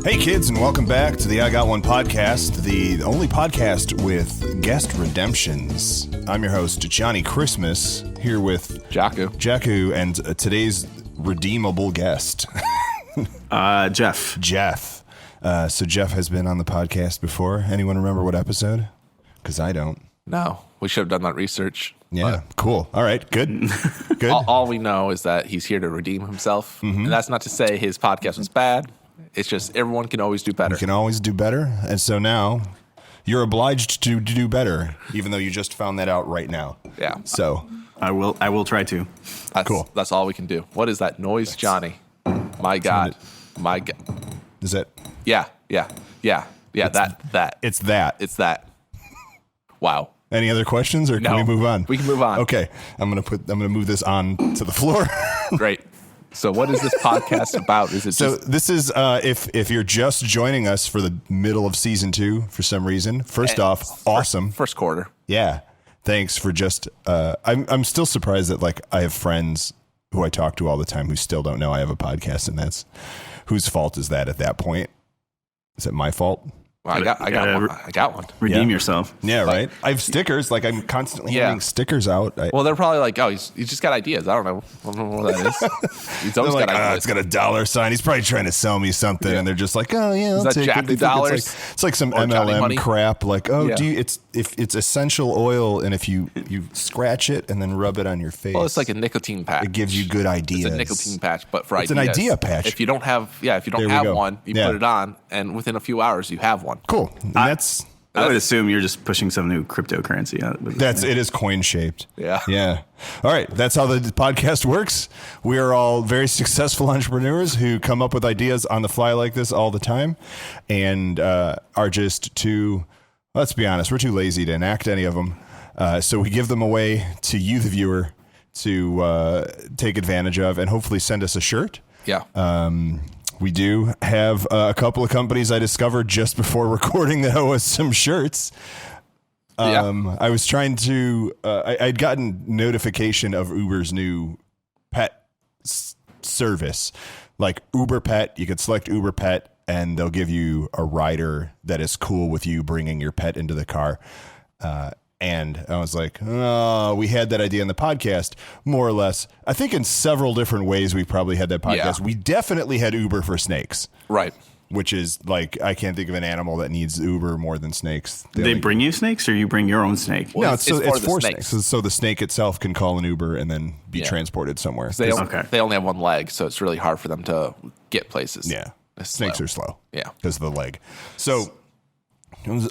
Hey kids, and welcome back to the I Got One podcast, the only podcast with guest redemptions. I'm your host, Johnny Christmas, here with Jaku, and today's redeemable guest, Jeff. So Jeff has been on the podcast before. Anyone remember what episode? Because I don't. No, we should have done that research. Yeah, cool. All right, good. Good. All we know is that he's here to redeem himself. Mm-hmm. And that's not to say his podcast was bad. It's just everyone can always do better. You can always do better. And so now you're obliged to do better, even though you just found that out right now. Yeah. So I will try to. Cool. That's all we can do. What is that noise, Johnny? My God. My God. Is it? Yeah. That. It's that. Wow. Any other questions, or can we move on? We can move on. Okay. I'm gonna move this on to the floor. Great. So what is this podcast about? This is if you're just joining us for the middle of season 2 for some reason. First off, awesome. First quarter. Yeah. Thanks for just I'm still surprised that like I have friends who I talk to all the time who still don't know I have a podcast, and that's whose fault is that at that point? Is it my fault? Well, I got one. Redeem yourself. Yeah, right. I have stickers. Like I'm constantly handing stickers out. Well, they're probably like, oh, he's just got ideas. I don't know what that is. He's always got ideas. It's got a dollar sign. He's probably trying to sell me something, and they're just like, oh yeah, I'll take Jaku it. dollars? It's like some MLM crap. Like, it's essential oil, and if you scratch it and then rub it on your face, well, it's like a nicotine patch. It gives you good ideas. It's a nicotine patch, but for it's ideas. It's an idea patch. If you don't have one, you put it on, and within a few hours, you have one. Cool. And I would assume you're just pushing some new cryptocurrency out. It is coin shaped. Yeah. All right. That's how the podcast works. We are all very successful entrepreneurs who come up with ideas on the fly like this all the time, and are just too, let's be honest, we're too lazy to enact any of them. So we give them away to you, the viewer, to take advantage of, and hopefully send us a shirt. Yeah. We do have a couple of companies I discovered just before recording that owe us some shirts. I was trying to, I'd gotten notification of Uber's new pet service, like Uber Pet. You could select Uber Pet and they'll give you a rider that is cool with you bringing your pet into the car. And I was like, oh, we had that idea in the podcast, more or less. I think in several different ways we probably had that podcast. Yeah. We definitely had Uber for snakes. Right. Which is like, I can't think of an animal that needs Uber more than snakes. They bring you snakes, or you bring your own snake? Well, no, it's for snakes. So the snake itself can call an Uber and then be transported somewhere. They only have one leg, so it's really hard for them to get places. Yeah. Snakes are slow. Yeah. Because of the leg. So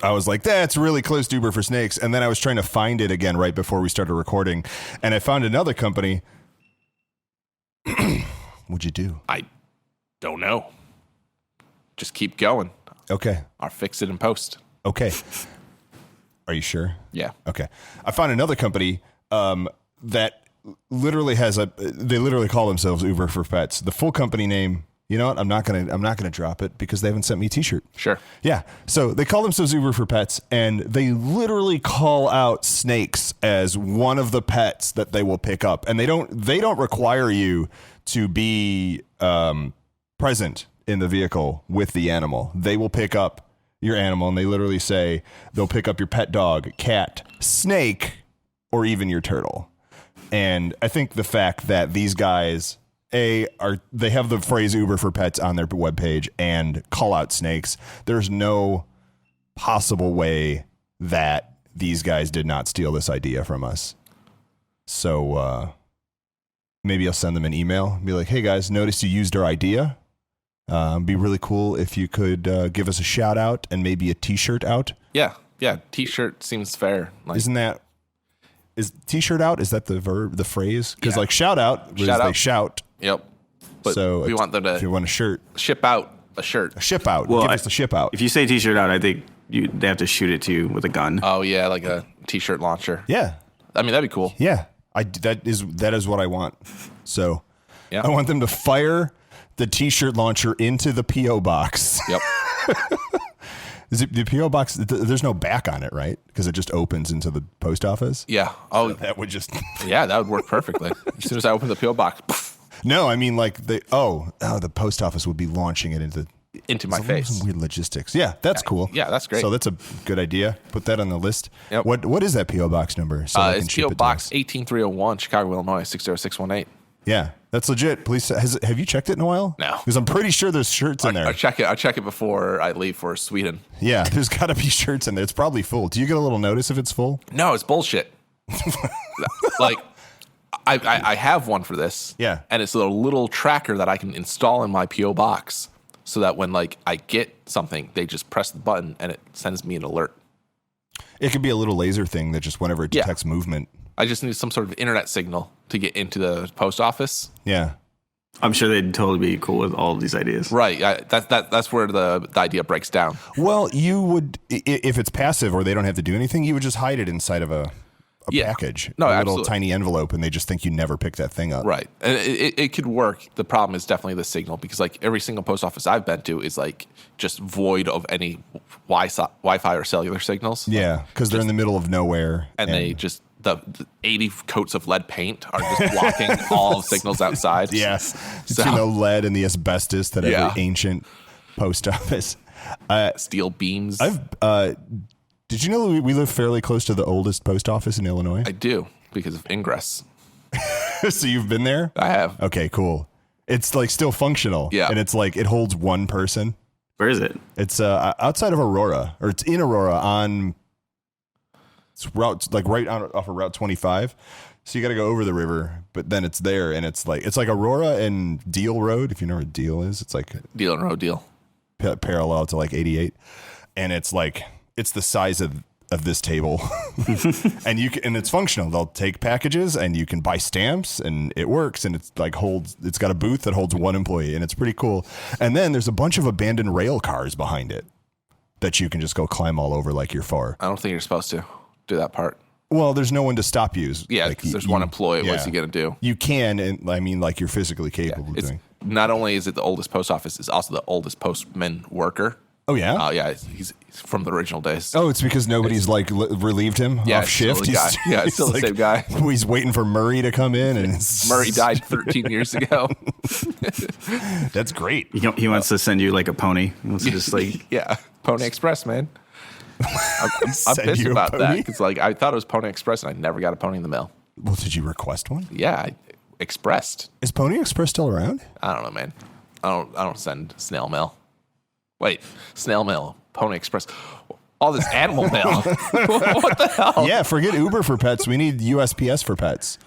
I was like, that's really close to Uber for snakes. And then I was trying to find it again right before we started recording. And I found another company. What'd you do? I don't know. Just keep going. Okay. I'll fix it in post. Okay. Are you sure? Yeah. Okay. I found another company that literally they literally call themselves Uber for Pets. The full company name, you know what? I'm not gonna drop it because they haven't sent me a t-shirt. Sure. Yeah. So they call themselves Uber for Pets, and they literally call out snakes as one of the pets that they will pick up. And they don't require you to be present in the vehicle with the animal. They will pick up your animal, and they literally say they'll pick up your pet dog, cat, snake, or even your turtle. And I think the fact that these guys they have the phrase Uber for Pets on their webpage and call out snakes. There's no possible way that these guys did not steal this idea from us. So maybe I'll send them an email and be like, hey guys, noticed you used our idea. Be really cool if you could give us a shout out and maybe a t-shirt out. Yeah. T-shirt seems fair. Is t-shirt out? Is that the verb, the phrase? Because like shout out, they shout. Yep. But so we want them to, if you want a shirt, ship out a shirt. A ship out. Well, give us the ship out. If you say t-shirt out, I think they have to shoot it to you with a gun. Oh yeah, like a t-shirt launcher. Yeah. I mean, that'd be cool. Yeah. That is what I want. So yeah. I want them to fire the t-shirt launcher into the P.O. box. Yep. Is it the P.O. box? There's no back on it, right? Because it just opens into the post office. Yeah. Oh, so that would just. Yeah, that would work perfectly. As soon as I open the P.O. box. No, I mean like the post office would be launching it into. into my Some face. weird logistics. Yeah, that's cool. Yeah, that's great. So that's a good idea. Put that on the list. Yep. What is that PO box number? So I can It's ship PO it to Box us? 18301, Chicago, Illinois 60618. Yeah, that's legit. Please, have you checked it in a while? No. Because I'm pretty sure there's shirts in there. I check it before I leave for Sweden. Yeah, there's got to be shirts in there. It's probably full. Do you get a little notice if it's full? No, it's bullshit. Like, I have one for this. Yeah. And it's a little tracker that I can install in my PO box, so that when like I get something, they just press the button and it sends me an alert. It could be a little laser thing that just whenever it detects movement. I just need some sort of internet signal to get into the post office. Yeah. I'm sure they'd totally be cool with all of these ideas. Right. That's where the idea breaks down. Well, you would, if it's passive or they don't have to do anything, you would just hide it inside of a package. No, a little absolutely. tiny envelope, and they just think you never pick that thing up. Right. And it could work. The problem is definitely the signal, because like every single post office I've been to is like just void of any Wi-Fi or cellular signals. Yeah, because they're in the middle of nowhere. And they just, the 80 coats of lead paint are just blocking all signals outside. Yeah, So- lead and the asbestos that Yeah. every ancient post office. Steel beams. Did you know we live fairly close to the oldest post office in Illinois? I do, because of Ingress. So you've been there? I have. Okay, cool. It's like still functional. Yeah. And it's like it holds one person. Where is it? It's outside of Aurora, or it's in Aurora on right off of Route 25. So you got to go over the river, but then it's there, and it's like Aurora and Deal Road. If you know where Deal is, it's like Deal and road deal. parallel to like 88, and it's like it's the size of this table, and it's functional. They'll take packages, and you can buy stamps, and it works, and it's got a booth that holds one employee, and it's pretty cool. And then there's a bunch of abandoned rail cars behind it that you can just go climb all over like you're far. I don't think you're supposed to do that part. Well, there's no one to stop you. Yeah, Like, because there's one employee. yeah. What's he going to do? You can, and I mean, like you're physically capable of It's doing. not only is it the oldest post office, it's also the oldest postman worker. Oh yeah. Oh yeah, he's from the original days. Oh, it's because nobody's relieved him Yeah, off it's still shift. the guy. Yeah, it's still the same guy. He's waiting for Murray to come in, and Murray died 13 years ago. That's great. He wants to send you like a pony. He wants to just like Yeah, Pony Express, man. I'm Send pissed you a about that, pony? because like I thought it was Pony Express, and I never got a pony in the mail. Well, did you request one? Yeah, I expressed. Is Pony Express still around? I don't know, man. I don't send snail mail. Wait, snail mail, Pony Express, all this animal mail. What the hell? Yeah, forget Uber for pets. We need USPS for pets.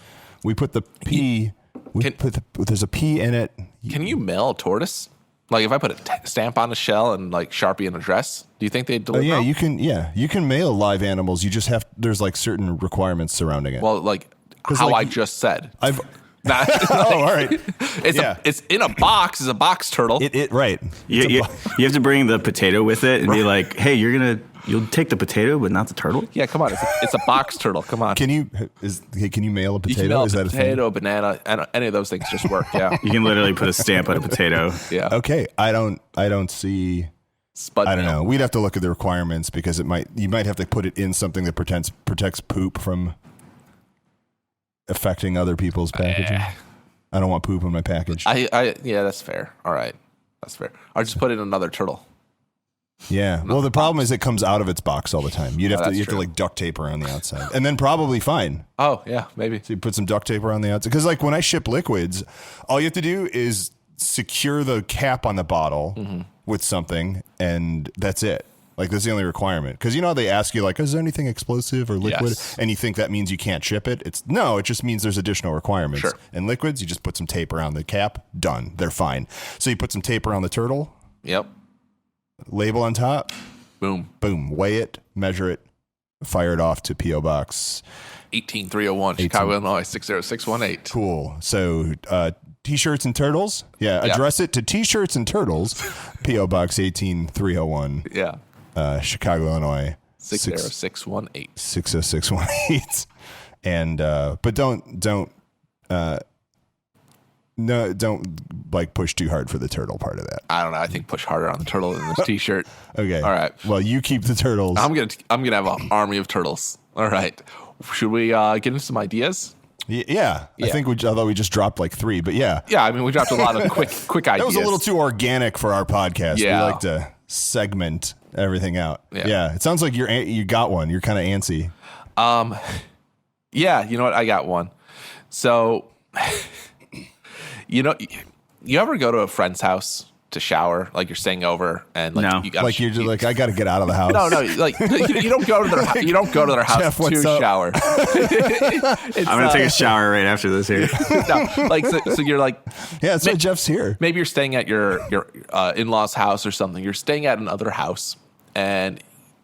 We put the P. There's a P in it. Can you mail a tortoise? Like if I put a stamp on a shell and like Sharpie an address, do you think they'd deliver? Yeah, them? you can. Yeah, you can mail live animals. You just there's like certain requirements surrounding it. Well, like how like, I just said. I've. Nah, Oh, all right. It's in a box. It's a box turtle. It right. you have to bring the potato with it and be like, hey, you'll take the potato but not the turtle. Yeah, come on. It's a box turtle. Come on. Can you mail a potato? You can mail Is that a a potato, banana, and any of those things just work. Yeah. You can literally put a stamp on a potato. Yeah. thing? Okay, I don't see. Spud I don't mail. know. We'd have to look at the requirements because you might have to put it in something that protects poop from affecting other people's packaging. I don't want poop on my package. Yeah, that's fair. All right. That's fair. I'll just put in another turtle. Yeah. Well, the problem is it comes out of its box all the time. You have that's to true. like duct tape around the outside, and then probably fine. Oh, yeah, maybe. So you put some duct tape around the outside, because like when I ship liquids, all you have to do is secure the cap on the bottle with something, and that's it. Like that's the only requirement. Because you know how they ask you like, is there anything explosive or liquid? Yes. And you think that means you can't ship it. It just means there's additional requirements. Sure. And liquids, you just put some tape around the cap, done. They're fine. So you put some tape around the turtle, Yep. label on top, Boom. boom, weigh it, measure it, fire it off to P.O. Box. 18301, Chicago, Illinois 60618. Cool. So T-shirts and turtles. Yeah, Yeah. address it to T-shirts and turtles, P.O. Box 18301, Yeah. Chicago, Illinois 60618. 60618. And but don't like push too hard for the turtle part of that. I don't know. I think push harder on the turtle than this T-shirt. Okay. All right. Well, you keep the turtles. I'm gonna have an army of turtles. All right. Should we get into some ideas? Yeah. I think although we just dropped like 3, but yeah. Yeah, I mean, we dropped a lot of quick ideas. That was a little too organic for our podcast. Yeah. We like to segment everything out. Yeah. It sounds like you got one. You're kind of antsy. Yeah, you know what? I got one. So, you ever go to a friend's house to shower? Like you're staying over and like No. you got Like you're just like, I got to get out of the house. No, like you don't go to their you don't go to their house Jeff, what's to up? shower. I'm gonna take a shower right after this here. No, like so you're like Yeah, that's why Jeff's here. maybe you're staying at your in-laws house or something. You're staying at another house and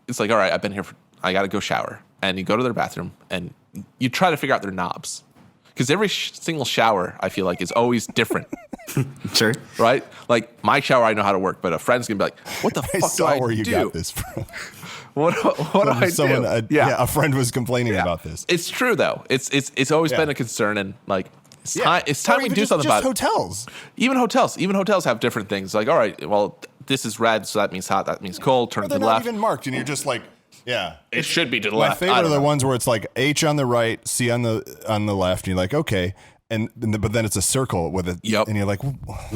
it's like, all right, I've been here I got to go shower. And you go to their bathroom and you try to figure out their knobs. Because every single shower, I feel like, is always different. Sure. Right? Like, my shower, I know how to work, but a friend's going to be like, what the I fuck saw do I where you do? got this from. What do I do? A friend was complaining about this. It's true, though. It's always been a concern. And, like, it's time Or we even do something about it. hotels. Even hotels have different things. Like, all right, well, this is red, so that means hot, that means cold. Turn to They're the not left. even marked, and you're just like, yeah. It should be to the My left. favorite are the ones where it's like H on the right, C on the left, and you're like, okay. But then it's a circle with it. Yep. And you're like,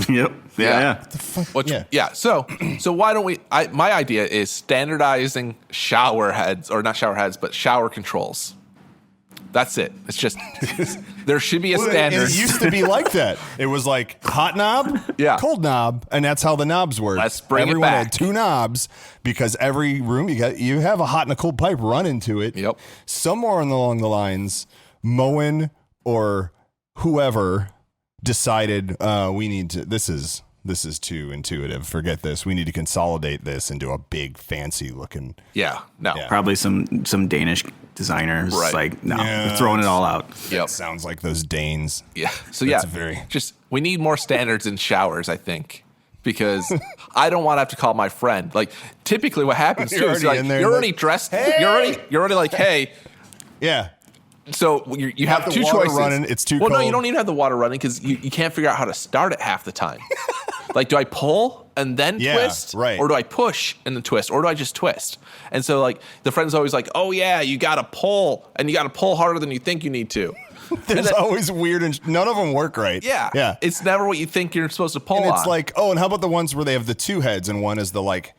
Yep. Yeah. the fuck? Which, So why don't we? My idea is standardizing shower heads, or not shower heads, but shower controls. That's it. It's just there should be a standard. It used to be like that. It was like hot knob, cold knob, and that's how the knobs work. Let's bring it Everyone back. had 2 knobs because every room you have a hot and a cold pipe run into it. Yep. Somewhere along the lines, Moen or whoever decided we need to. This is too intuitive. Forget this. We need to consolidate this into a big, fancy looking. Probably some Danish designers. Right. Like, no, Yeah, we're throwing it all out. Yep. Sounds like those Danes. Yeah. So That's just we need more standards in showers, I think. Because I don't want to have to call my friend. Like typically what happens You're too is already like in there you're and already like, dressed. "Hey!" You're already like, hey. Yeah. So you have the 2 water choices. running, it's too well, no, cold. you don't even have the water running because you can't figure out how to start it half the time. Like, do I pull and then twist? Right. Or do I push and then twist? Or do I just twist? And so, like, the friend's always like, oh, yeah, you got to pull. And you got to pull harder than you think you need to. There's always weird, and none of them work right. Yeah. Yeah. It's never what you think you're supposed to pull And it's on. like, oh, and how about the ones where they have the 2 heads and one is the like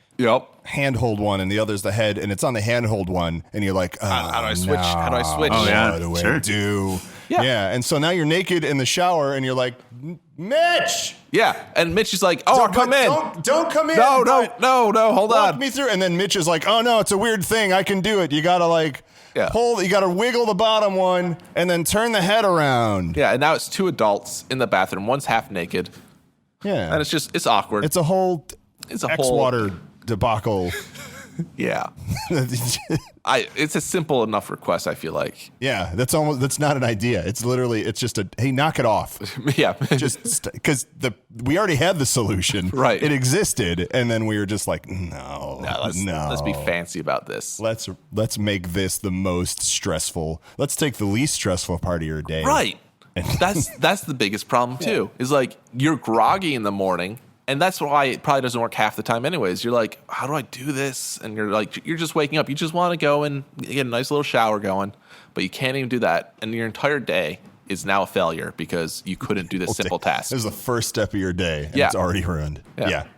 handhold one and the other's the head and it's on the handhold one and you're like, how do I switch? How do I switch? Oh, yeah. What do Sure. I do? Yeah. And so now you're naked in the shower and you're like, Mitch. Yeah. And Mitch is like, oh, come in. Don't come in. No, but hold walk on. me through. And then Mitch is like, oh, no, it's a weird thing. I can do it. You got to like pull, you got to wiggle the bottom one and then turn the head around. Yeah. And now it's 2 adults in the bathroom. One's half naked. Yeah. And it's awkward. It's a whole whole X-water debacle. Yeah. It's a simple enough request, I feel like. Yeah, that's not an idea. It's literally, it's just hey, knock it off. Yeah. Just because we already had the solution. Right. It existed. And then we were just like, no. Let's be fancy about this. Let's make this the most stressful. Let's take the least stressful part of your day. Right. That's the biggest problem too. Is like you're groggy in the morning. And that's why it probably doesn't work half the time anyways. You're like, how do I do this? And you're just waking up. You just want to go and get a nice little shower going, but you can't even do that. And your entire day is now a failure because you couldn't do this simple task. This is the first step of your day, and Yeah. it's already ruined. Yeah.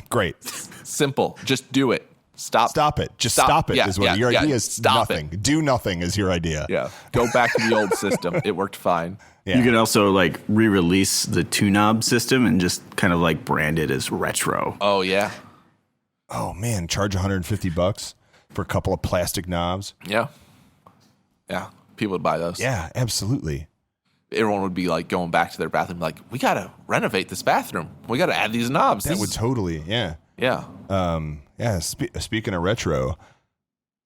Great. Simple. Just do it. Stop it. Just stop it Yeah, is what your yeah. idea is. Stop nothing. it. Do nothing is your idea. Yeah. Go back to the old system. It worked fine. Yeah. You could also like re-release the 2-knob system and just kind of like brand it as retro. Oh, yeah. Oh man, charge $150 for a couple of plastic knobs. Yeah. Yeah. People would buy those. Yeah, absolutely. Everyone would be like going back to their bathroom, like, we got to renovate this bathroom. We got to add these knobs. That would totally, yeah. Yeah. Yeah. Speaking of retro,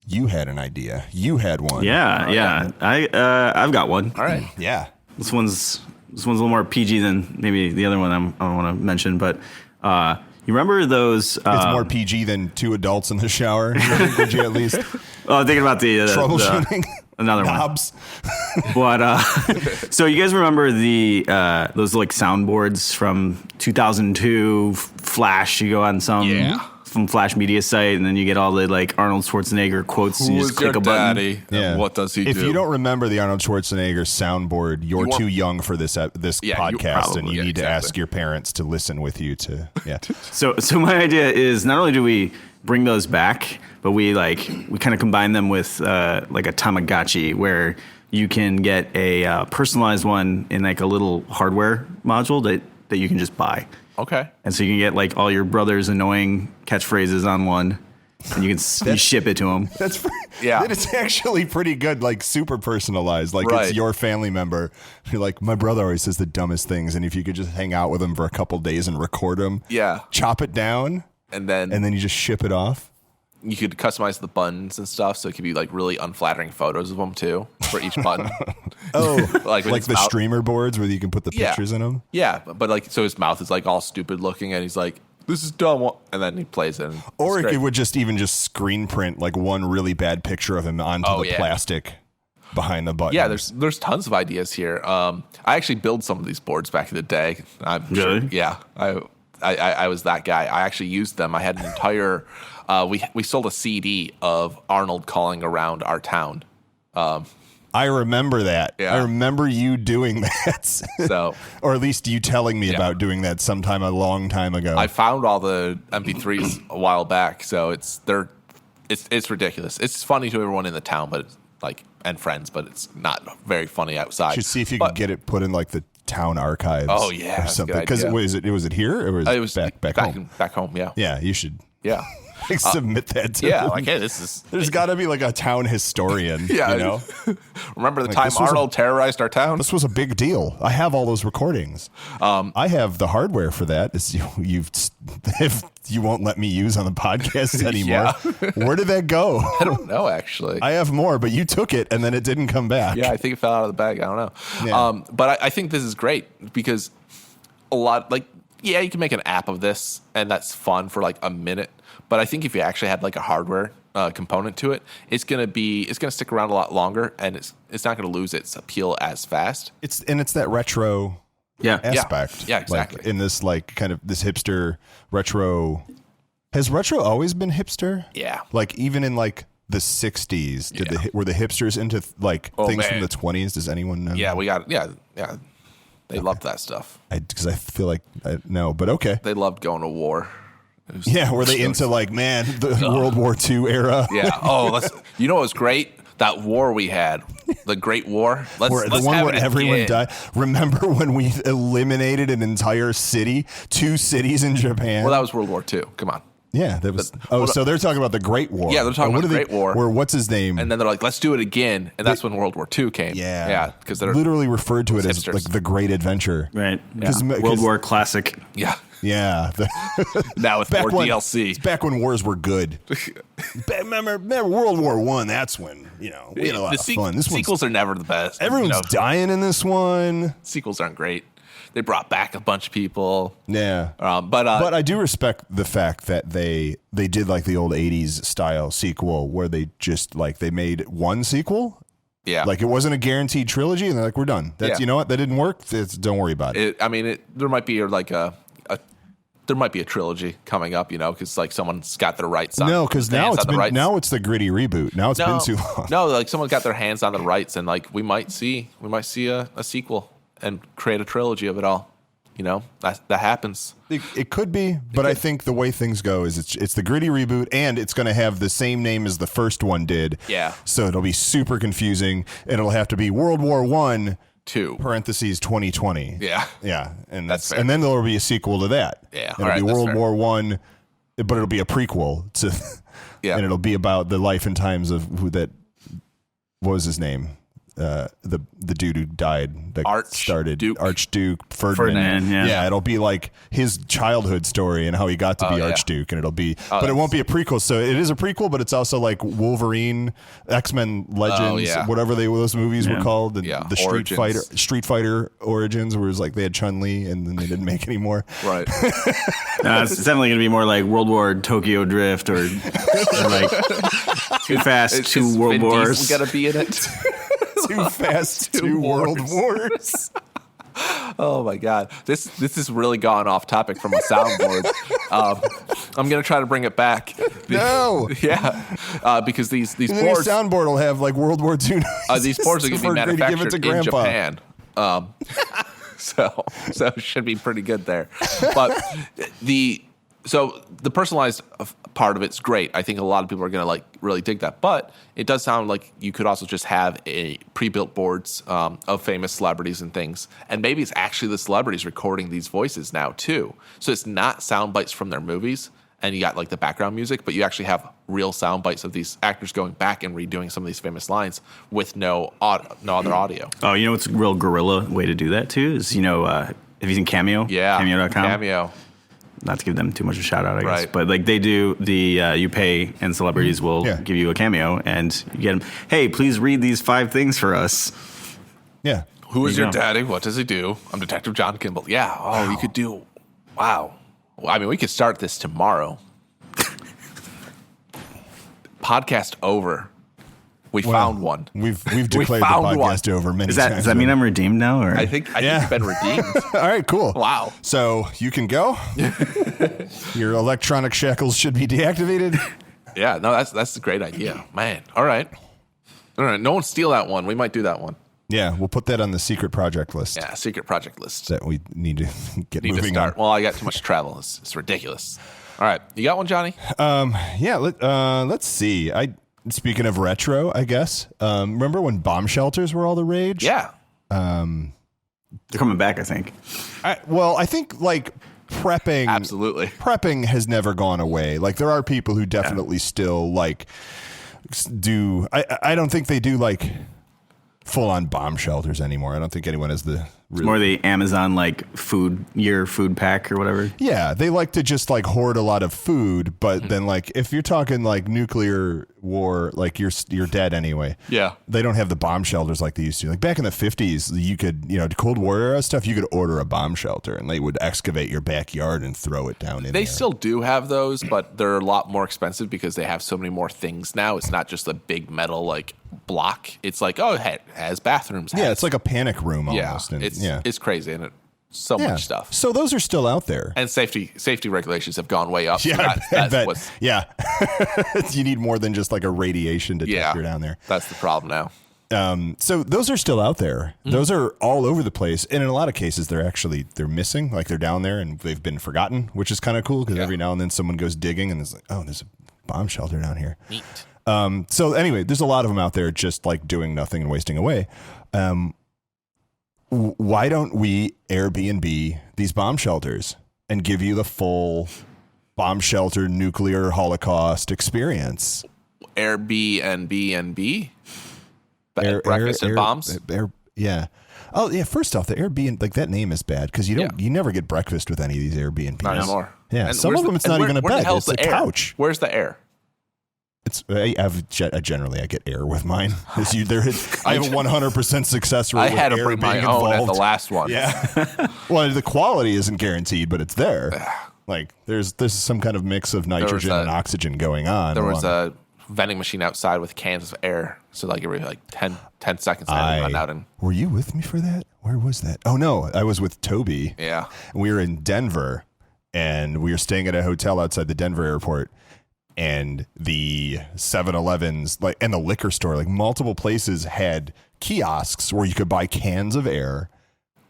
you had an idea. You had one. Yeah. I've got one. All right. Yeah. This one's a little more PG than maybe the other one I want to mention, but you remember those? It's more PG than 2 adults in the shower. Would you at least Oh, thinking about the troubleshooting another knobs? One. But so you guys remember the those like soundboards from 2002? Flash. You go on some from Flash Media site, and then you get all the like Arnold Schwarzenegger quotes. Who and you just is click your a button. daddy? Yeah. And what does he do? If you don't remember the Arnold Schwarzenegger soundboard, you're too young for this podcast, and you need to ask your parents to listen with you. So my idea is not only do we bring those back, but we kind of combine them with like a Tamagotchi, where you can get a personalized one in like a little hardware module that you can just buy. Okay. And so you can get like all your brother's annoying catchphrases on one, and you ship it to them. It's actually pretty good, like super personalized. Like it's your family member. You're like, my brother always says the dumbest things, and if you could just hang out with him for a couple days and record them, chop it down, and then you just ship it off. You could customize the buttons and stuff, so it could be like really unflattering photos of them too for each button. like the streamer boards where you can put the pictures in them. Yeah, but like so his mouth is like all stupid looking, and he's like, "This is dumb," and then he plays it. Or it would just screen print like one really bad picture of him onto the plastic behind the button. Yeah, there's tons of ideas here. I actually built some of these boards back in the day. Really? Yeah, I was that guy. I actually used them. I had an entire. We sold a CD of Arnold calling around our town. I remember that. Yeah. I remember you doing that. So, or at least you telling me about doing that sometime a long time ago. I found all the MP3s a while back, so it's ridiculous. It's funny to everyone in the town, but it's like and friends, but it's not very funny outside. You should see if you could get it put in like the town archives. Oh yeah, or something. Because was it here or was it back home? Back home, yeah. Yeah, you should. Yeah. Submit that to them. like, hey, there's got to be like a town historian. Yeah, you know. Remember the time Arnold terrorized our town? This was a big deal. I have all those recordings. I have the hardware for that. If you won't let me use on the podcast anymore, where did that go? I don't know. Actually, I have more, but you took it and then it didn't come back. Yeah, I think it fell out of the bag. I don't know. Yeah. But I think this is great because a lot you can make an app of this and that's fun for like a minute. But I think if you actually had like a hardware component to it, it's gonna stick around a lot longer, and it's not gonna lose its appeal as fast. It's that retro aspect. Yeah, exactly. Like in this like kind of this hipster retro. Has retro always been hipster? Yeah. Like even in like the 60s, were the hipsters into like things from the 20s? Does anyone know? Yeah, They loved that stuff. Because I feel like I know, but okay. They loved going to war. Were they into like, man, the World War II era? Yeah. Oh, you know what was great? That war we had, the Great War. Let's the one have where it everyone again. died. Remember when we eliminated an entire city, 2 cities in Japan? Well, that was World War II. Come on. Yeah, that was. So they're talking about the Great War. Yeah, they're talking about the Great War. Where what's his name? And then they're like, let's do it again, and that's when World War II came. Yeah, because they're literally referred to it as hipsters. like the Great Adventure. Right. World War classic. Yeah. Yeah. Now with more DLC. It's back when wars were good. Remember World War I? That's when we had a lot of fun. Sequels are never the best. Everyone's dying in this one. Sequels aren't great. They brought back a bunch of people. Yeah. But I do respect the fact that they did like the old 80s style sequel where they just like they made one sequel. Yeah. Like it wasn't a guaranteed trilogy and they're like, we're done. That's you know what? That didn't work. Don't worry about it. There might be like there might be a trilogy coming up, because like someone's got their rights on. No, because now it's the gritty reboot. Now it's been too long. No, like someone's got their hands on the rights, and like we might see a sequel and create a trilogy of it all. That happens. It could be, but I think the way things go is it's the gritty reboot, and it's going to have the same name as the first one did. Yeah. So it'll be super confusing, and it'll have to be World War I. 2 parentheses 2020. Yeah, and that's fair. And then there'll be a sequel to that. Yeah, it'll be World War I, but it'll be a prequel to. And it'll be about the life and times of what was his name? The dude who died that started Archduke Ferdinand. Yeah, it'll be like his childhood story and how he got to be Archduke, and it'll be, but it won't be a prequel. So it is a prequel, but it's also like Wolverine, X-Men Legends, whatever those movies were called, and the Street Fighter Origins, where it was like they had Chun-Li and then they didn't make any more. Right. It's definitely going to be more like World War Tokyo Drift or like Too Fast, Two World Wars. Got to be in it. Too Fast, Two World Wars. Oh my God, this has really gone off topic from a soundboard. I'm gonna try to bring it back. No. Yeah, because these And then boards, your soundboard will have like World War II. these boards are gonna be manufactured in Japan. So it should be pretty good there. But the personalized part of it's great. I think a lot of people are going to like really dig that. But it does sound like you could also just have a pre-built boards of famous celebrities and things. And maybe it's actually the celebrities recording these voices now too. So it's not sound bites from their movies and you got like the background music, but you actually have real sound bites of these actors going back and redoing some of these famous lines with no other audio. Oh, you know what's a real guerrilla way to do that too is, have you seen Cameo? Yeah. Cameo.com? Cameo. Not to give them too much of a shout out, I guess. Right. But like they do you pay and celebrities will give you a cameo and you get them, hey, please read these 5 things for us. Yeah. Who is your daddy? What does he do? I'm Detective John Kimball. Yeah. Oh, you could do. Wow. Well, I mean, we could start this tomorrow. Podcast over. We found one. We've declared the podcast over many times. Does that mean I'm redeemed now? Or? I think you've been redeemed. All right, cool. Wow. So you can go. Your electronic shackles should be deactivated. Yeah, no, that's a great idea. Man. All right. No one steal that one. We might do that one. Yeah, we'll put that on the secret project list. Yeah, secret project list. That we need to get Need to moving start. on. Well, I got too much travel. It's ridiculous. All right. You got one, Johnny? Yeah, let's see. Speaking of retro, I guess. Remember when bomb shelters were all the rage? Yeah. They're coming back, I think. I think like prepping. Absolutely. Prepping has never gone away. Like there are people who definitely still like do. I don't think they do like full on bomb shelters anymore. I don't think anyone has the. It's more the Amazon like food pack or whatever. Yeah, they like to just like hoard a lot of food, but then like if you're talking like nuclear war, like you're dead anyway. Yeah. They don't have the bomb shelters like they used to. Like back in the 50s, you could, Cold War era stuff, you could order a bomb shelter and they would excavate your backyard and throw it down in there. They still do have those, but they're a lot more expensive because they have so many more things now. It's not just a big metal like block. It's like, it has bathrooms. Yeah, it's like a panic room almost. Yeah, it's crazy and so much stuff. So those are still out there. And safety regulations have gone way up. Yeah, so that's yeah. You need more than just like a radiation detector down there. That's the problem now. So those are still out there. Those are all over the place. And in a lot of cases, they're missing. Like they're down there and they've been forgotten, which is kind of cool because every now and then someone goes digging and it's like, oh, there's a bomb shelter down here. Neat. So anyway, there's a lot of them out there just like doing nothing and wasting away. Why don't we Airbnb these bomb shelters and give you the full bomb shelter nuclear holocaust experience? Airbnb and B? Breakfast and bombs? Yeah. Oh yeah. First off, the Airbnb, like that name is bad because you never get breakfast with any of these Airbnbs. Not anymore. Yeah. Some of them it's not even a bed. It's a couch. Where's the air? I get air with mine. I have a 100% success rate. I had to air bring my being own involved. at the last one. Yeah. Well, the quality isn't guaranteed, but it's there. Like there's some kind of mix of nitrogen and oxygen going on. There was a vending machine outside with cans of air. So like every 10 seconds I had to run out and. Were you with me for that? Where was that? Oh no, I was with Toby. Yeah. We were in Denver and we were staying at a hotel outside the Denver airport. And the 7-Elevens, like, and the liquor store, like multiple places had kiosks where you could buy cans of air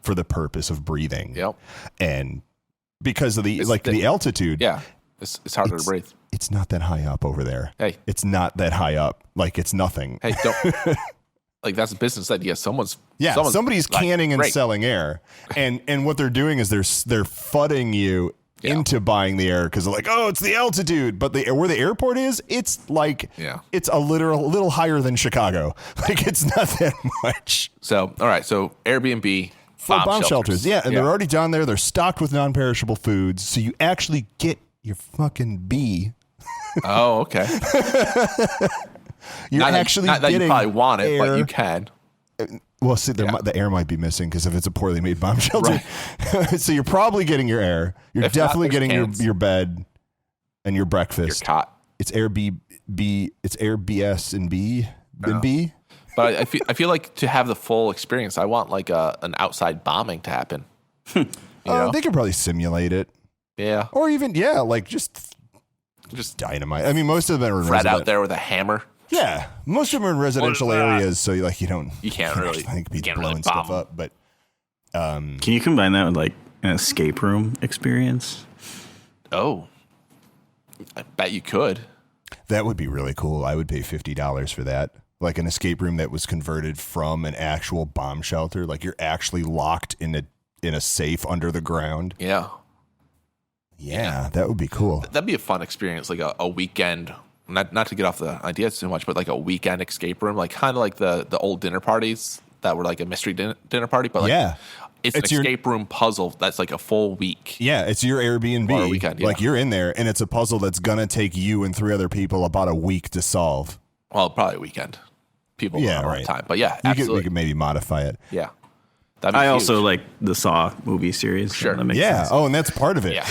for the purpose of breathing. Yep. And because of the altitude. Yeah. It's harder to breathe. It's not that high up over there. Hey. It's not that high up. Like it's nothing. Hey, don't. Like that's a business idea. Somebody's canning and selling air. And what they're doing is they're fudding you into buying the air because they're like, oh, it's the altitude, but where the airport is, it's like it's a little higher than Chicago. Like it's not that much. So all right, so Airbnb bomb shelters, and they're already down there. They're stocked with non-perishable foods, so you actually get your fucking bee. Oh, okay. You're not actually not that getting you probably want it, air. but you can. Well, see, the air might be missing because if it's a poorly made bomb shelter. Right. So you're probably getting your air. You're definitely getting your bed and your breakfast. Your cot. It's Airbnb. It's Airbs and B. And B. But I feel like to have the full experience, I want like an outside bombing to happen. They could probably simulate it. Yeah. Or even like just Just dynamite. I mean, most of them are in Fred out there with a hammer. Yeah, most of them are in residential areas, so you can't really think be you can't blowing really stuff bomb. up. But Can you combine that with like an escape room experience? Oh, I bet you could. that would be really cool. I would pay $50 for that. Like an escape room that was converted from an actual bomb shelter. Like you're actually locked in a safe under the ground. Yeah. Yeah, that would be cool. That'd be a fun experience, like a weekend. Not to get off the idea too much, but like a weekend escape room, like kind of like the old dinner parties that were like a mystery dinner party. But like, Yeah. it's an escape room puzzle that's like a full week. Yeah, it's your Airbnb. Or a weekend, yeah. Like you're in there, and it's a puzzle that's going to take you and 3 other people about a week to solve. Well, probably a weekend. People don't have a lot of time. But yeah, absolutely. We could maybe modify it. Yeah. That'd be I huge. also like the Saw movie series. Sure. So that makes Yeah. sense. Oh, and that's part of it. Yeah.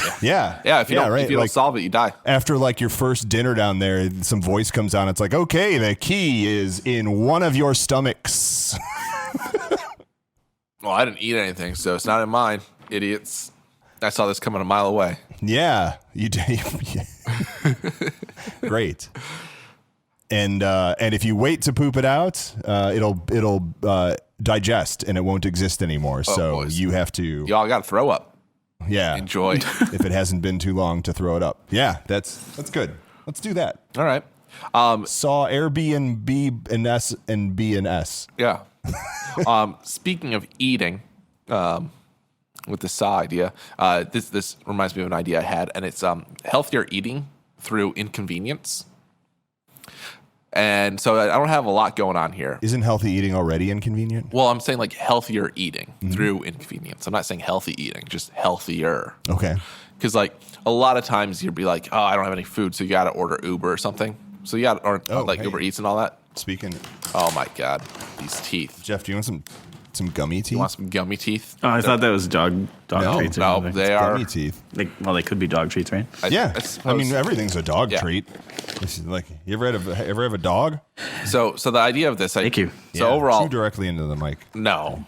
Yeah. If you don't Like, solve it, you die. after like your first dinner down there, some voice comes on. It's like, okay, the key is in one of your stomachs. Well, I didn't eat anything, so it's not in mine. Idiots. I saw this coming a mile away. Yeah, you did. Great. And if you wait to poop it out, it'll digest and it won't exist anymore. So boys. you have to. Y'all got to throw up. Yeah. Enjoy. If it hasn't been too long to throw it up. Yeah, that's good. Let's do that. All right. Saw Airbnb and S and B and S. Yeah. Speaking of eating, with the saw idea, this reminds me of an idea I had, and it's healthier eating through inconvenience. And so I don't have a lot going on here. Isn't healthy eating already inconvenient? Well, I'm saying like healthier eating through inconvenience. I'm not saying healthy eating, just healthier. Okay. Because like a lot of times you'd be like, oh, I don't have any food, so you got to order Uber or something. So you got to hey. Uber Eats and all that. Speaking, Oh my God, these teeth. Jeff, do you want some gummy teeth? You want some gummy teeth? Oh, I thought that was dog treats or No, something. they are. Gummy teeth. They could be dog treats, right? I mean, everything's a dog Yeah. treat. This is like, you ever have a dog? So the idea of this, Thank you. So Yeah, overall, too directly into the mic. no.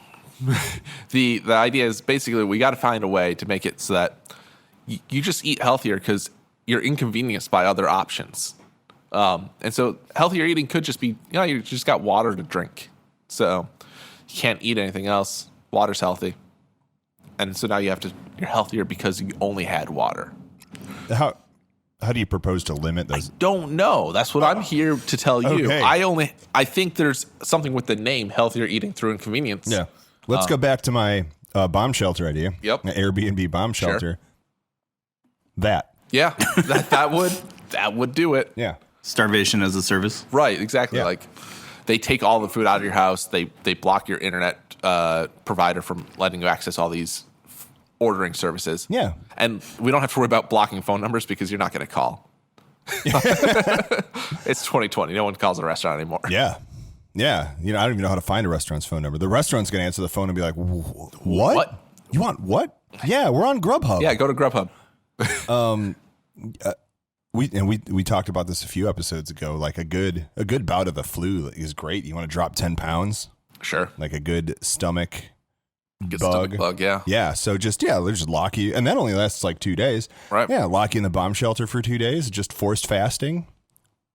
the idea is basically we got to find a way to make it so that you just eat healthier because you're inconvenienced by other options. And so healthier eating could just be, you just got water to drink. So you can't eat anything else. Water's healthy. And so now you're healthier because you only had water. How do you propose to limit those? Don't know. That's what I'm here to tell you. Okay. I think there's something with the name healthier eating through inconvenience. Yeah. Let's go back to my bomb shelter idea. Yep. An Airbnb bomb shelter. That. Yeah. that would do it. Yeah. Starvation as a service. Right, exactly. Yeah. Like they take all the food out of your house. They block your internet provider from letting you access all these ordering services. Yeah. And we don't have to worry about blocking phone numbers because you're not going to call. It's 2020. No one calls a restaurant anymore. Yeah. Yeah. I don't even know how to find a restaurant's phone number. The restaurant's going to answer the phone and be like, what? What? You want what? Yeah, we're on Grubhub. Yeah, go to Grubhub. We talked about this a few episodes ago. Like a good bout of the flu is great. You want to drop 10 pounds? Sure. Like a good stomach Good bug. stomach bug, yeah. Yeah. So they'll just lock you, and that only lasts like 2 days. Right. Yeah. Lock you in the bomb shelter for 2 days. Just forced fasting.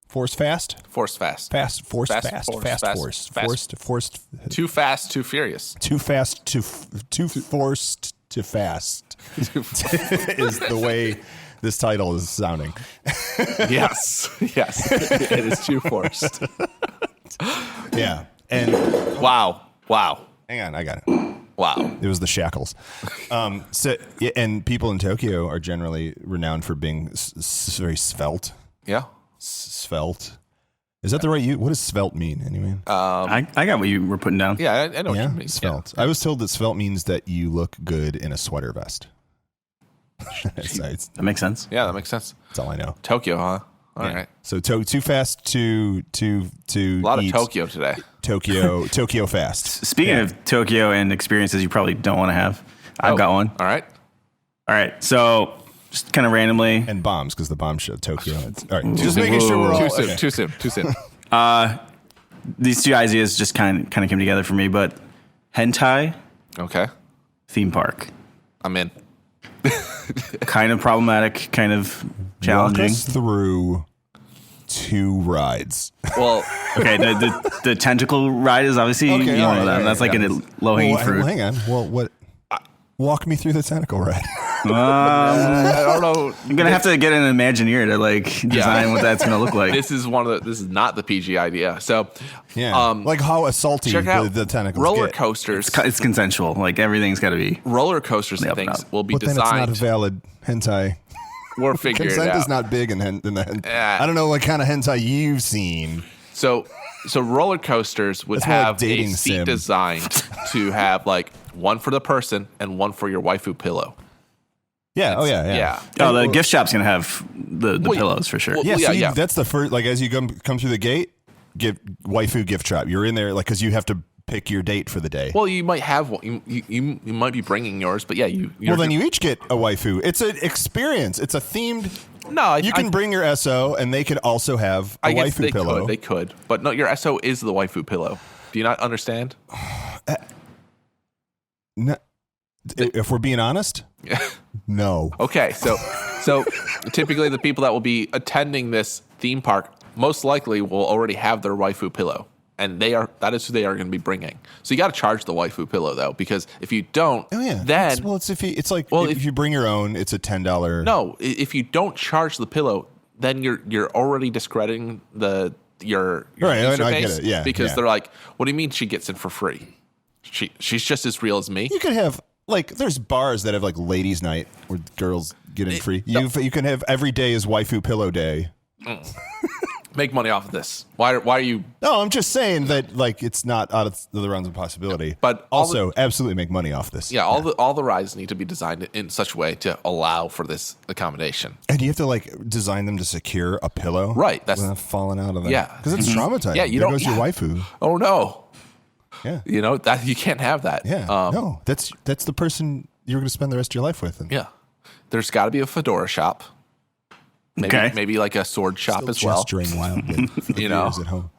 Forced fast. Forced fast. Fast. Forced Fast, fast. forced, Fast. fast, Forced. fast. Forced. Too fast, too furious. Too fast. Too forced to fast is the way this title is sounding. Yes. Yes. It is too forced. Yeah. And Wow. hang on, I got it. Wow. It was the shackles. And people in Tokyo are generally renowned for being very svelte. Yeah. Svelte. Is that the right? What does svelte mean anyway? I got what you were putting down. Yeah, I know what Yeah, you mean. svelte. I was told that svelte means that you look good in a sweater vest. That's That makes sense. Yeah, that makes sense. all I know. Tokyo, huh? All right. So too fast to A lot of eat Tokyo today. Tokyo fast. Speaking of Tokyo and experiences you probably don't want to have, I've got one. All right. All right. So just kind of randomly, And bombs, because the bomb show Tokyo. All right, just making sure we're all Too soon. okay. Too soon. these two ideas just kind of came together for me, but hentai Okay. theme park. I'm in. Kind of problematic, kind of challenging. Walk us through 2 rides. Well, Okay, the tentacle ride is obviously Okay, you know all right, that. all That's right, like a low hanging fruit. Hang on. Well, what? Walk me through the tentacle ride. I don't know. I'm gonna have to get an Imagineer to like design what that's gonna look like. This is not the PG idea. So, Yeah. Like how assaulty check out the tentacles roller get. coasters. It's consensual. Like everything's got to be. Roller coasters and Yep, things yep. will be But then it's not a designed. valid hentai. We're figuring it Consent out. is not big in the hentai. Yeah. I don't know what kind of hentai you've seen. So roller coasters would That's more like have a dating seat sim. designed to have like one for the person and one for your waifu pillow. Yeah. Oh yeah. Yeah. Oh, the gift shop's gonna have the Well, pillows for sure. well, Yeah, yeah, so yeah. that's the first. Like as you come through the gate, waifu gift shop. You're in there, like because you have to pick your date for the day. Well, you might have one. You might be bringing yours, but yeah, you're Well, then you each get a waifu. It's an experience. It's a themed. No, You can bring your SO, and they could also have a I guess waifu pillow. They could, but no, your SO is the waifu pillow. Do you not understand? No, if we're being honest, no. Okay, so typically the people that will be attending this theme park most likely will already have their waifu pillow, and that is who they are going to be bringing. So you got to charge the waifu pillow though, because if you don't, Oh yeah. then It's like Well, if you bring your own, it's a $10. no, if you don't charge the pillow, then you're already discrediting your Right, user I get base, it, yeah, because yeah. they're like, what do you mean she gets in for free? She's just as real as me. You could have there's bars that have like ladies' night where girls get in free. You can have every day is waifu pillow day. Make money off of this. Why are you? No, I'm just saying that it's not out of the realms of possibility. But also absolutely make money off this. Yeah, all the rides need to be designed in such a way to allow for this accommodation. And you have to design them to secure a pillow. Right, that's- without falling out of them. Yeah. Because it's traumatizing. Yeah, you there don't- goes your waifu. Oh no, Yeah. that you can't have that. Yeah. No, that's the person you're going to spend the rest of your life with. And Yeah, there's got to be a fedora shop. Maybe like a sword shop as well. gesturing wildly for the You know. viewers at home.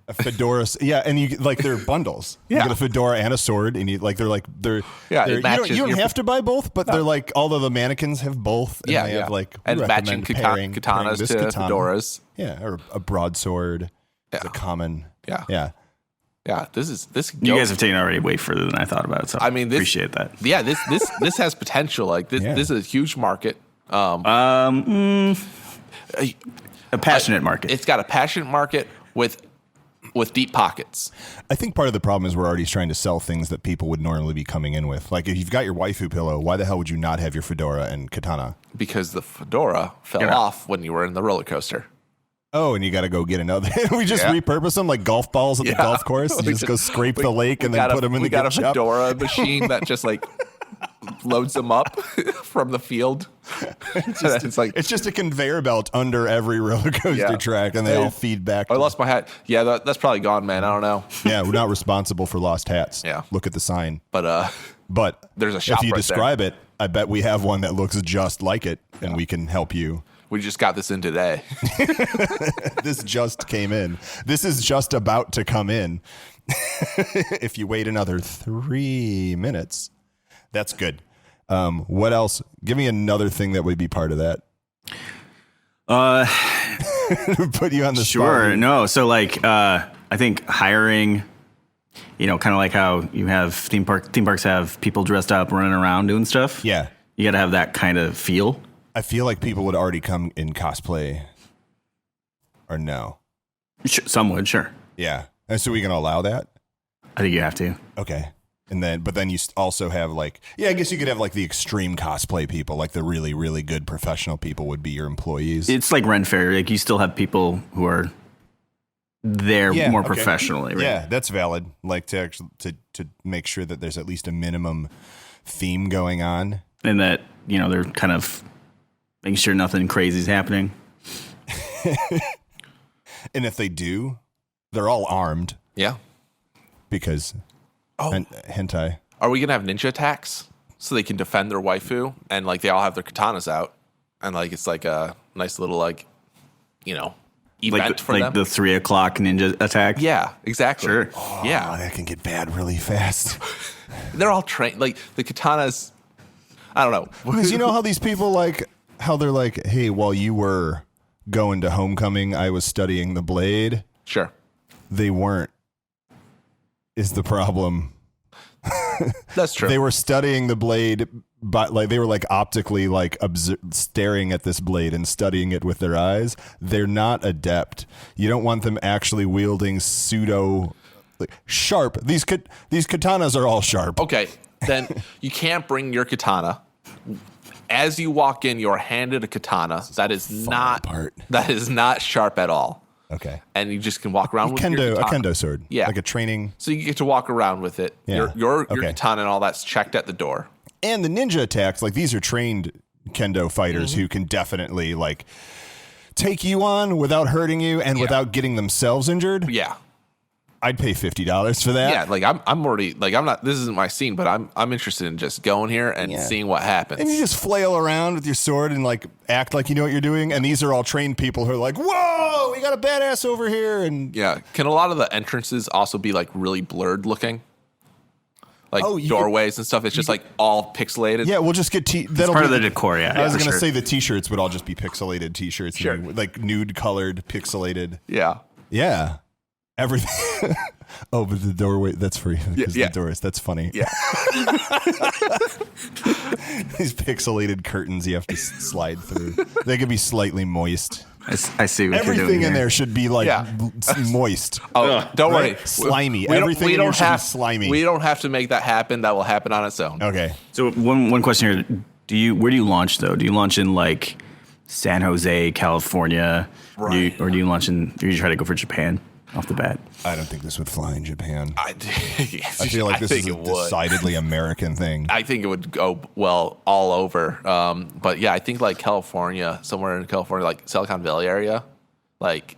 A fedora, yeah, and you they're bundles. Yeah. You get a fedora and a sword, and they're Yeah, it you matches don't your- have to buy both, but they're like all of the mannequins have both. And Yeah, they yeah. have And we matching recommend pairing katanas this to katana. fedoras. Yeah, or a broadsword. Is Yeah. a common. Yeah. Yeah. Yeah, this. You guys have taken it already way further than I thought about. So I mean, appreciate that. Yeah, this has potential. Like this, Yeah. this is a huge market. A passionate market. It's got a passionate market with deep pockets. I think part of the problem is we're already trying to sell things that people would normally be coming in with. Like if you've got your waifu pillow, why the hell would you not have your fedora and katana? Because the fedora fell Yeah. off when you were in the roller coaster. Oh, and you got to go get another. We just Yeah. repurpose them like golf balls at the Yeah. golf course. You We just go scrape we- the lake and we then got put them in we the got a gift shop. fedora machine that just loads them up from the field. It's like, It's just a conveyor belt under every roller coaster Yeah. track, and they all feed back. I lost my hat. Yeah, that's probably gone, man. I don't know. Yeah, we're not responsible for lost hats. Yeah. Look at the sign. But But There's a shop if you right describe it, I bet we have one that looks just like it, and we can help you. we just got this in today. This just came in. This is just about to come in. If you wait another 3 minutes, that's good. What else? Give me another thing that would be part of that. Put you on the Sure. spot. No. So I think hiring, kind of like how you have theme parks have people dressed up running around doing stuff. Yeah. You got to have that kind of feel. I feel like people would already come in cosplay. Or no? Some would, sure. Yeah. And so we can allow that? I think you have to. Okay. But then you also have I guess you could have the extreme cosplay people, like the really, really good professional people would be your employees. It's like Ren Fair. Like you still have people who are there more okay. professionally. Right? Yeah, that's valid. Like to actually to make sure that there's at least a minimum theme going on. And that, they're kind of making sure nothing crazy is happening. And if they do, they're all armed Yeah. because hentai. Are we gonna have ninja attacks so they can defend their waifu and they all have their katanas out and it's like a nice little event for them? The 3 o'clock ninja attack. Yeah, exactly. Sure. Oh, Yeah, that can get bad really fast. they're all trained. The katanas. I don't know. Because you know how these people how they're like, hey, while you were going to homecoming, I was studying the blade. Sure. They weren't, is the problem. That's true. They were studying the blade, but like they were like optically like staring at this blade and studying it with their eyes. They're not adept. You don't want them actually wielding pseudo sharp. These katanas are all sharp. Okay, then you can't bring your katana. As you walk in, you're handed a katana that is not sharp at all. Okay. And you just can walk around with your katana. A kendo sword. Yeah. Like a training. So you get to walk around with it. Yeah. Your katana and all that's checked at the door. And the ninja attacks, like these are trained kendo fighters who can definitely like take you on without hurting you and without getting themselves injured. Yeah. I'd pay $50 for that. Yeah, like I'm already like I'm not. This isn't my scene, but I'm interested in just going here and seeing what happens. And you just flail around with your sword and like act like you know what you're doing. And these are all trained people who are like, "Whoa, we got a badass over here!" And yeah, can a lot of the entrances also be like really blurred looking, like doorways and stuff? It's just like all pixelated. Yeah, we'll just get That's part of the decor. Yeah, I was gonna say the T-shirts would all just be pixelated T-shirts, Sure. like nude colored, pixelated. Yeah. Yeah. Everything. Oh, but the doorway, that's free. Because the doors, that's funny. Yeah. These pixelated curtains you have to slide through. They could be slightly moist. I see what you're doing. Everything in here. there should be like moist. Oh, don't worry. Slimy. We Everything we in don't here should have be slimy. We don't have to make that happen. That will happen on its own. Okay. So one question here: where do you launch though? Do you launch in like San Jose, California, Right. or do you launch in? Do you try to go for Japan off the bat? I don't think this would fly in Japan. I I feel like this is a decidedly American thing. I think it would go well all over. But yeah, I think like California, somewhere in California, like Silicon Valley area, like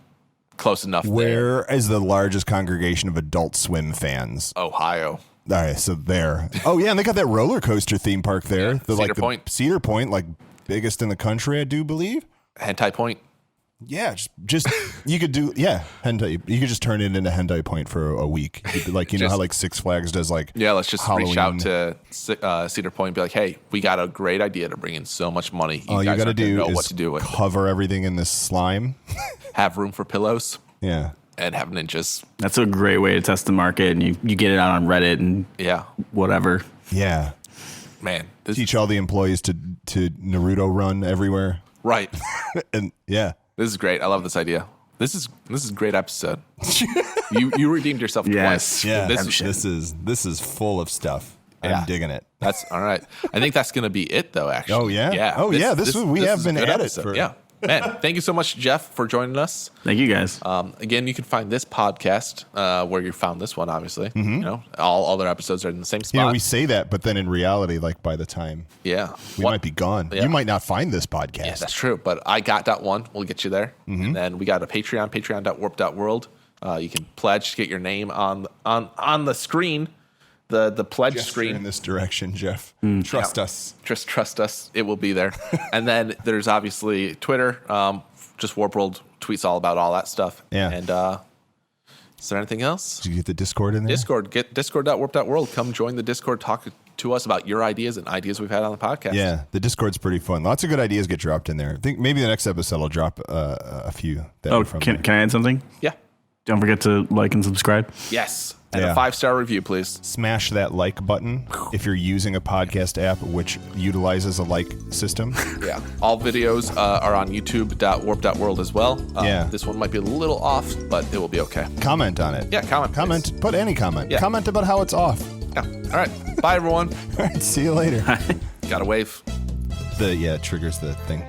close enough. Where is the largest congregation of Adult Swim fans? Ohio. All right, so there. Oh yeah, and they got that roller coaster theme park there. Cedar Point. Cedar Point, like biggest in the country, I do believe. Hentai Point. Yeah, just you could do hentai. You could just turn it into Hentai Point for a week. Like know how like Six Flags does like let's just Halloween. reach out to Cedar Point and be like, hey, we got a great idea to bring in so much money. All you got to do know is what to do with cover everything in this slime. have room for pillows. Yeah. And have ninjas. That's a great way to test the market, and you get it out on Reddit and whatever. Yeah. Man, Teach all the employees to Naruto run everywhere. Right. And yeah. This is great. I love this idea. This is a great episode. you redeemed yourself Yes. twice. Yeah. This is full of stuff. I'm digging it. That's all right. I think that's going to be it, though. Actually. Oh yeah. Yeah. Oh yeah. We have is been a good at episode. it. Yeah. Man, thank you so much, Jeff, for joining us. Thank you, guys. Again, you can find this podcast where you found this one, obviously. You know, all other episodes are in the same spot. Yeah, we say that, but then in reality, like by the time we might be gone. Yeah. You might not find this podcast. Yeah, that's true. But I got that one. We'll get you there. And then we got a Patreon, patreon.warp.world. You can pledge to get your name on the screen. The pledge screen in this direction, Jeff. Trust us. Just trust us. It will be there. And then there's obviously Twitter. Just Warp World tweets all about all that stuff. Yeah. And is there anything else? Did you get the Discord in there? Discord. Get discord.warp.world. Come join the Discord. Talk to us about your ideas and ideas we've had on the podcast. Yeah, the Discord's pretty fun. Lots of good ideas get dropped in there. I think maybe the next episode will drop a few. Can I add something? Yeah. Don't forget to like and subscribe. Yes. And a 5-star review, please. Smash that like button if you're using a podcast app which utilizes a like system. Yeah. All videos are on youtube.warp.world as well. This one might be a little off, but it will be okay. Comment on it. Yeah, comment. Please. Put any comment. Yeah. Comment about how it's off. Yeah. All right. Bye, everyone. All right. See you later. Got to wave. It triggers the thing.